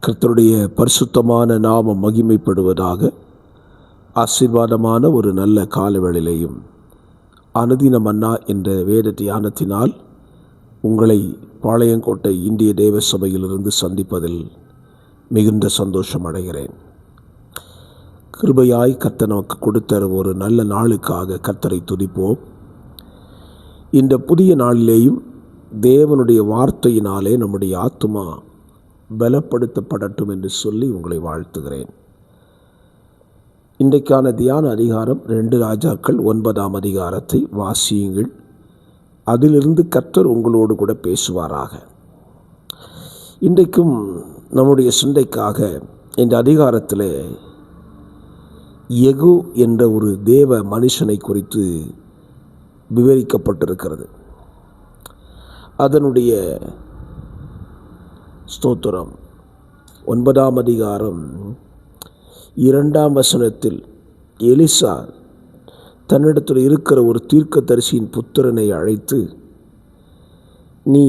கர்த்தருடைய பரிசுத்தமான நாமம் மகிமைப்படுவதாக. ஆசீர்வாதமான ஒரு நல்ல காலவேளையிலையும் அனுதின மன்னா என்ற வேத தியானத்தினால் உங்களை பாளையங்கோட்டை இந்திய தேவ சபையிலிருந்து சந்திப்பதில் மிகுந்த சந்தோஷம் அடைகிறேன். கிருபையாய் கர்த்தர் நமக்கு கொடுத்த ஒரு நல்ல நாளுக்காக கர்த்தரை துதிப்போம். இந்த புதிய நாளிலேயும் தேவனுடைய வார்த்தையினாலே நம்முடைய ஆத்துமா பலப்படுத்தப்படட்டும் என்று சொல்லி உங்களை வாழ்த்துகிறேன். இன்றைக்கான தியான அதிகாரம் 2 ராஜாக்கள் 9ஆம் அதிகாரத்தை வாசியுங்கள். அதிலிருந்து கர்த்தர் உங்களோடு கூட பேசுவாராக. இன்றைக்கும் நம்முடைய சிந்தைக்காக இந்த அதிகாரத்தில் யெகூ என்ற ஒரு தேவ மனுஷனை குறித்து விவரிக்கப்பட்டிருக்கிறது. அதனுடைய ஸ்தோத்திரம் 9ஆம் அதிகாரம் 2ஆம் வசனத்தில் எலிசா தன்னிடத்தில் இருக்கிற ஒரு தீர்க்கதரிசியின் புத்திரனை அழைத்து, நீ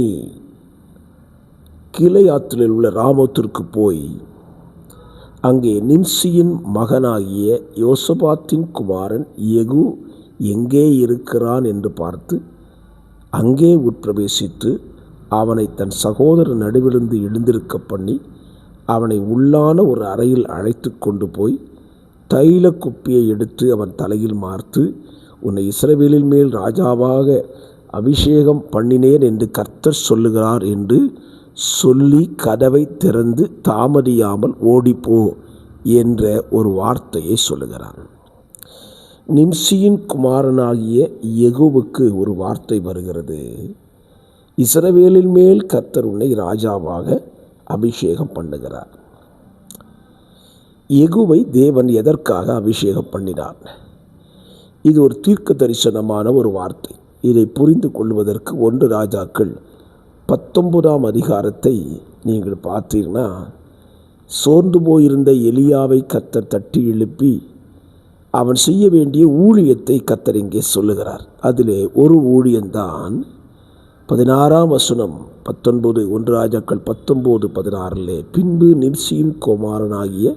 கீலேயாத்தில் உள்ள ராமோத்திற்கு போய் அங்கே நிம்சியின் மகனாகிய யோசபாத்தின் குமாரன் யெகூ எங்கே இருக்கிறான் என்று பார்த்து அங்கே உட்பிரவேசித்து அவனை தன் சகோதரன் நடுவிலிருந்து எழுந்திருக்க பண்ணி அவனை உள்ளான ஒரு அறையில் அழைத்து கொண்டு போய் தைல குப்பியை எடுத்து அவன் தலையில் மார்த்து, உன்னை இஸ்ரவேலின் மேல் ராஜாவாக அபிஷேகம் பண்ணினேன் என்று கர்த்தர் சொல்லுகிறார் என்று சொல்லி கதவை திறந்து தாமதியாமல் ஓடிப்போ என்ற ஒரு வார்த்தையை சொல்லுகிறார். நிம்சியின் குமாரனாகிய யெகூவுக்கு ஒரு வார்த்தை வருகிறது. இஸ்ரவேலின் மேல் கர்த்தர் உன்னை ராஜாவாக அபிஷேகம் பண்ணுகிறார். யெகூவை தேவன் எதற்காக அபிஷேகம் பண்ணினார்? இது ஒரு தீர்க்க தரிசனமான ஒரு வார்த்தை. இதை புரிந்து கொள்வதற்கு 1 ராஜாக்கள் 19ஆம் அதிகாரத்தை நீங்கள் பார்த்தீங்கன்னா, சோர்ந்து போயிருந்த எலியாவை கர்த்தர் தட்டி எழுப்பி அவன் செய்ய வேண்டிய ஊழியத்தை கர்த்தர் இங்கே சொல்லுகிறார். அதிலே ஒரு ஊழியம்தான் 16ஆம் வசனம் 19 1 ராஜாக்கள் 19:16 பின்பு நிம்சியின் குமாரனாகிய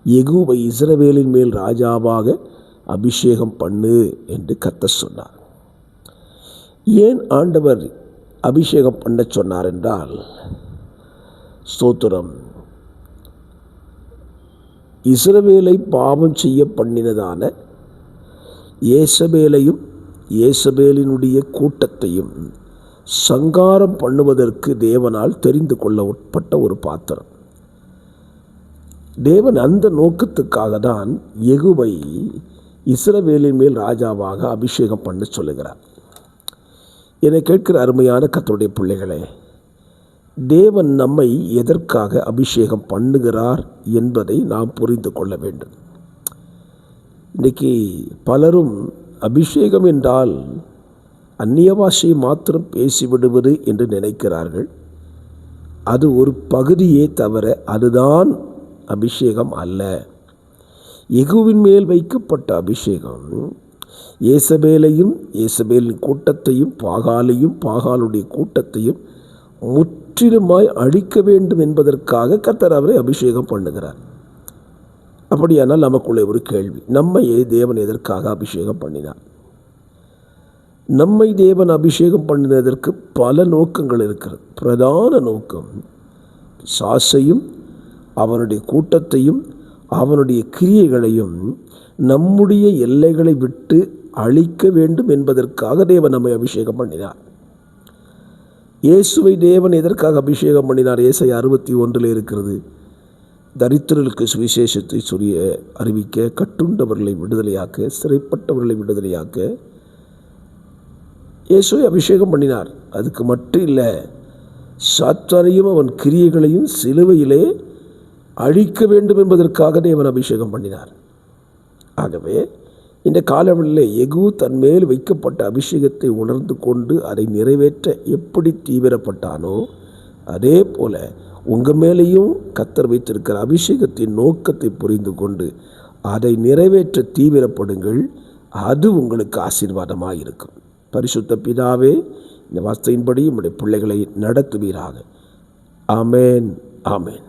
யெகூவை இஸ்ரவேலின் மேல் ராஜாவாக அபிஷேகம் பண்ணு என்று கர்த்தர் சொன்னார். ஏன் ஆண்டவர் அபிஷேகம் பண்ண சொன்னார் என்றால், ஸ்தோத்திரம், இஸ்ரவேலை பாவம் செய்ய பண்ணினதான ஏசபேலையும் ஏசபேலினுடைய கூட்டத்தையும் சங்காரம் பண்ணுவதற்கு தேவனால் தெரிந்து கொள்ள உட்பட்ட ஒரு பாத்திரம். தேவன் அந்த நோக்கத்துக்காக தான் யெகூவை இஸ்ரவேலின் மேல் ராஜாவாக அபிஷேகம் பண்ண சொல்லுகிறார். என்னை கேட்கிற அருமையான கர்த்தருடைய பிள்ளைகளே, தேவன் நம்மை எதற்காக அபிஷேகம் பண்ணுகிறார் என்பதை நாம் புரிந்து கொள்ள வேண்டும். இன்றைக்கி பலரும் அபிஷேகம் என்றால் அந்நிய பாஷையை மாத்திரம் பேசிவிடுவது என்று நினைக்கிறார்கள். அது ஒரு பகுதியே தவிர அதுதான் அபிஷேகம் அல்ல. யெகூவின் மேல் வைக்கப்பட்ட அபிஷேகம் ஏசபேலையும் ஏசபேலின் கூட்டத்தையும் பாகாலையும் பாகாலுடைய கூட்டத்தையும் முற்றிலுமாய் அழிக்க வேண்டும் என்பதற்காக கர்த்தர் அவரை அபிஷேகம் பண்ணுகிறார். அப்படியானால் நமக்குள்ளே ஒரு கேள்வி, நம்மை தேவன் எதற்காக அபிஷேகம் பண்ணினார்? நம்மை தேவன் அபிஷேகம் பண்ணினதற்கு பல நோக்கங்கள் இருக்கிறது. பிரதான நோக்கம் பிசாசையும் அவனுடைய கூட்டத்தையும் அவனுடைய கிரியைகளையும் நம்முடைய எல்லைகளை விட்டு அழிக்க வேண்டும் என்பதற்காக தேவன் நம்மை அபிஷேகம் பண்ணினார். இயேசுவை தேவன் எதற்காக அபிஷேகம் பண்ணினார்? ஏசாயா 61 இருக்கிறது. தரித்திரர்களுக்கு சுவிசேஷத்தை அறிவிக்க, கட்டுண்டவர்களை விடுதலையாக்க, சிறைப்பட்டவர்களை விடுதலையாக்க இயேசுவை அபிஷேகம் பண்ணினார். அதுக்கு மட்டும் இல்லை, சாத்தானையும் அவன் கிரியைகளையும் சிலுவையிலே அழிக்க வேண்டும் என்பதற்காக தேவன் அபிஷேகம் பண்ணினார். ஆகவே இந்த காலவெளியில் யெகூ தன் மேல் வைக்கப்பட்ட அபிஷேகத்தை உணர்ந்து கொண்டு அதை நிறைவேற்ற எப்படி தீவிரப்பட்டானோ, அதே போல உங்கள் மேலேயும் கர்த்தர் வைத்திருக்கிற அபிஷேகத்தின் நோக்கத்தை புரிந்து கொண்டு அதை நிறைவேற்ற தீவிரப்படுங்கள். அது உங்களுக்கு ஆசீர்வாதமாக இருக்கும். பரிசுத்த பிதாவே, இந்த வார்த்தையின்படி உம்முடைய பிள்ளைகளை நடத்துவீராக. ஆமேன், ஆமேன்.